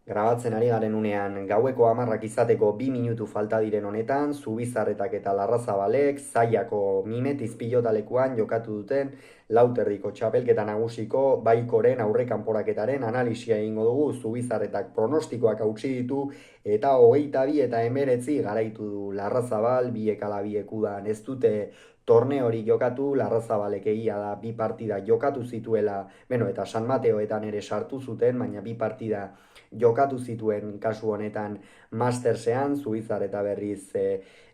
Grabatzen ari garen unean gaueko 10 izateko 2 minutu falta diren honetan, Zubizarretak eta Larrazabalek zaiako mimetiz pilotalekuan jokatu duten lauterdiko txapelketa nagusiko baikoren aurrekanporaketaren analisia egingo dugu. Zubizarretak pronostikoak hautsi ditu eta 22 eta 19 garaitu du Larrazabal, biek ala biek udan ez dute torneori jokatu. Larrazabalek egia da bi partida jokatu zituela, eta San Mateoetan ere sartu zuten, baina bi partida jokatu zituen kasu honetan Mastersean. Zubizar eta berriz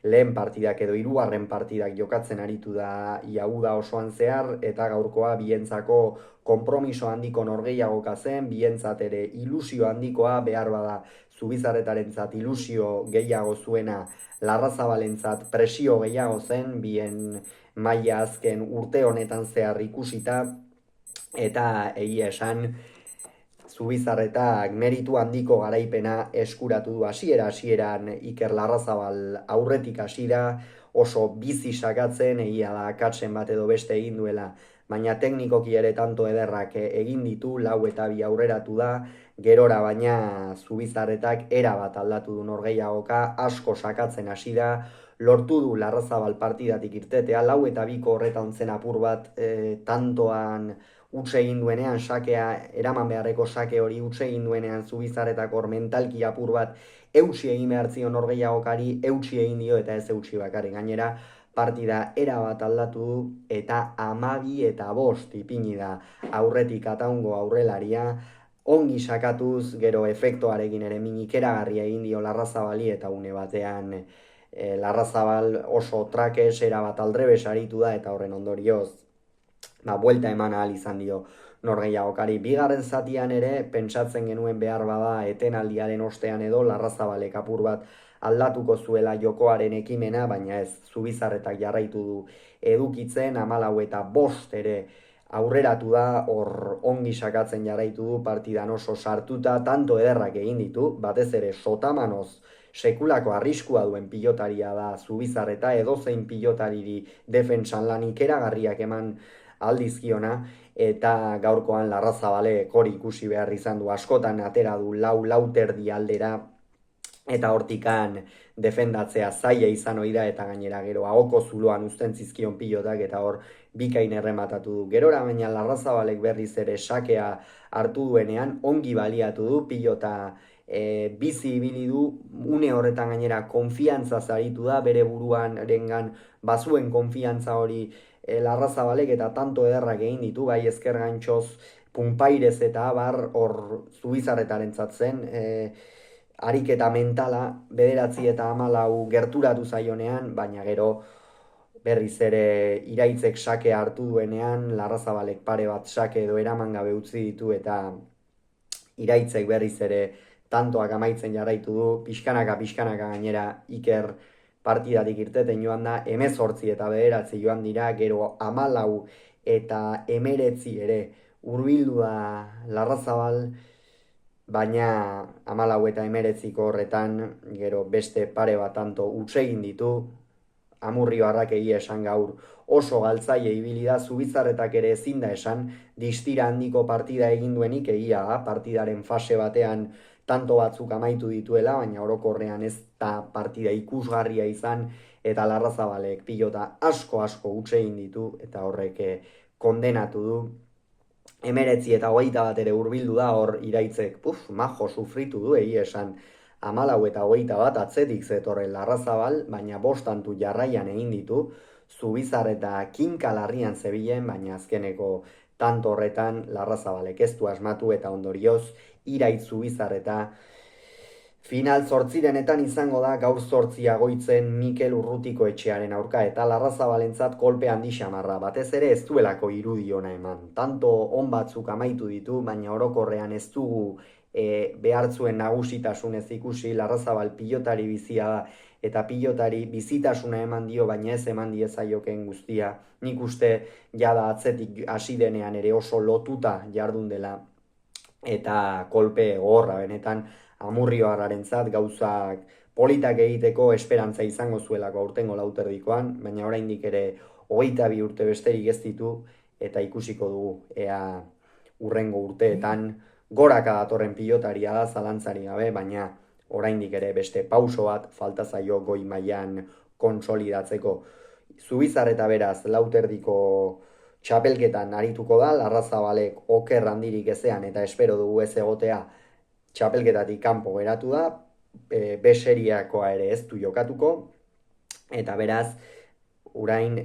lehen partidak edo hirugarren partidak jokatzen aritu da iauda osoan zehar, eta gaurkoa bientzako konpromiso handiko norgehiagoka zen, bientzat ere ilusio handikoa, behar bada Zubizarretarentzat ilusio gehiago zuena, Larrazabalentzat presio gehiago zen, bien maila azken urte honetan zehar ikusita, eta egia esan Zubizarretak meritu handiko garaipena eskuratu du. Hasieran Iker Larrazabal aurretik hasi da, oso bizi sakatzen, egia da akatzen bat edo beste egin duela, baina teknikoki ere tanto ederrak egin ditu, 4 eta 2 aurreratu da, gerora baina Zubizarretak erabat aldatu du norgehiagoka, asko sakatzen hasi da, lortu du Larrazabal partidatik irtetea, 4 eta 2 horretan zen apur bat, tantoan utxe egin duenean, sakea, eraman beharreko sake hori utxe egin duenean Zubizarretak hor mentalki apur bat eutsi egin behar zion norgehiagokari, eutsi egin dio eta ez eutsi bakarrik. Gainera, partida erabat aldatu du eta 12 eta 5 ipini da aurretik Ataungo aurrelaria, ongi sakatuz, gero efektoarekin ere minikeragarria egin dio Larrazabali, eta une batean Larrazabal oso trakes erabat aldrebes aritu da, eta horren ondorioz buelta eman ahal izan dio norgehiagokari. Bigarren zatian ere, pentsatzen genuen behar bada etenaldiaren ostean edo Larrazabalek apur bat aldatuko zuela jokoaren ekimena, baina ez, Zubizarretak jarraitu du edukitzen, 14 eta 5 ere aurreratu da, hor ongi sakatzen jarraitu du, partidan oso sartuta, tanto ederrak egin ditu, batez ere sotamanoz sekulako arriskua duen pilotaria da Zubizarreta, edozein pilotariri defentsan lanik eragarriak eman aldizkiona, eta gaurkoan Larrazabalek hori ikusi behar izan du, askotan atera du lauterdi aldera, eta hortikan defendatzea zaila izan ohi da, eta gainera gero ahoko zuloan uzten zizkion pilotak, eta hor bikain errematatu du. Gerora baina Larrazabalek berriz ere sakea hartu duenean ongi baliatu du pilota, bizi ibili du, une horretan gainera konfiantza zaritu da, bere buruan erengan bazuen konfiantza hori Larrazabalek, eta tanto ederrak egin ditu, bai ezker gantxoz, punpairez eta abar, hor Zubizarretarentzat zen, ariketa mentala, 9 eta 14 gerturatu zaionean, baina gero berriz ere Iraitzek sake hartu duenean, Larrazabalek pare bat sake edo eraman gabe utzi ditu, eta Iraitzek berriz ere tantoak amaitzen jarraitu du, pixkanaka gainera Iker partidatik irteten joan da, 18 eta 9 joan dira, gero 14 eta 19 ere hurbildu da Larrazabal, baina 14 eta 19 horretan gero beste pare bat tanto utsegin ditu. Amurrioarrak egia esan gaur oso galtzaile ibili da, Zubizarretak ere ezin da esan distira handiko partida egin duenik, egia da, partidaren fase batean tanto batzuk amaitu dituela, baina orokorrean ez da partida ikusgarria izan, eta Larrazabalek pilota asko utxe egin ditu, eta horrek kondenatu du. 19 eta 21 ere hurbildu da, hor Iraitzek majo sufritu du, egia esan 14 eta 21 atzetik zetorren Larrazabal, baina 5 tantu jarraian egin ditu, Zubizar eta kinka larrian zebilen, baina azkeneko tanto horretan Larrazabalek ez du asmatu, eta ondorioz Iraitz Zubizar eta final 8renetan izango da gaur 8 agoitzen Mikel Urrutiko etxearen aurka, eta Larrazabalentzat kolpe handi xamarra, batez ere ez duelako irudi ona eman. Tanto on batzuk amaitu ditu, baina orokorrean ez dugu behartzuen nagusitasunez ikusi. Larrazabal pilotari bizia da, eta pilotari bizitasuna eman dio, baina ez eman diezaioken guztia. Nik uste jada atzetik hasi denean ere oso lotuta jardun dela, eta kolpe gogorra benetan Amurrioarrarentzat, gauzak politak egiteko esperantza izango zuelako aurtengo lauterdikoan, baina oraindik ere 22 urte besterik ez ditu, eta ikusiko dugu ea urrengo urteetan goraka datorren pilotaria da zalantzari gabe, baina oraindik ere beste pauso bat falta zaio goi mailan kontsolidatzeko. Zubizarreta beraz lauterdiko txapelketan arituko da, Larrazabalek oker handirik ezean eta espero dugu ez egotea txapelketatik kanpo geratu da, beseriakoa ere ez du jokatuko, eta beraz, urain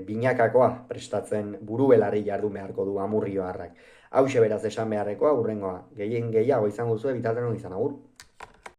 binakakoa prestatzen buru belarri jardun beharko du Amurrioarrak. Hauxe beraz esan beharrekoa, hurrengoa, gehien gehiago izango zuen bitartean izan agur.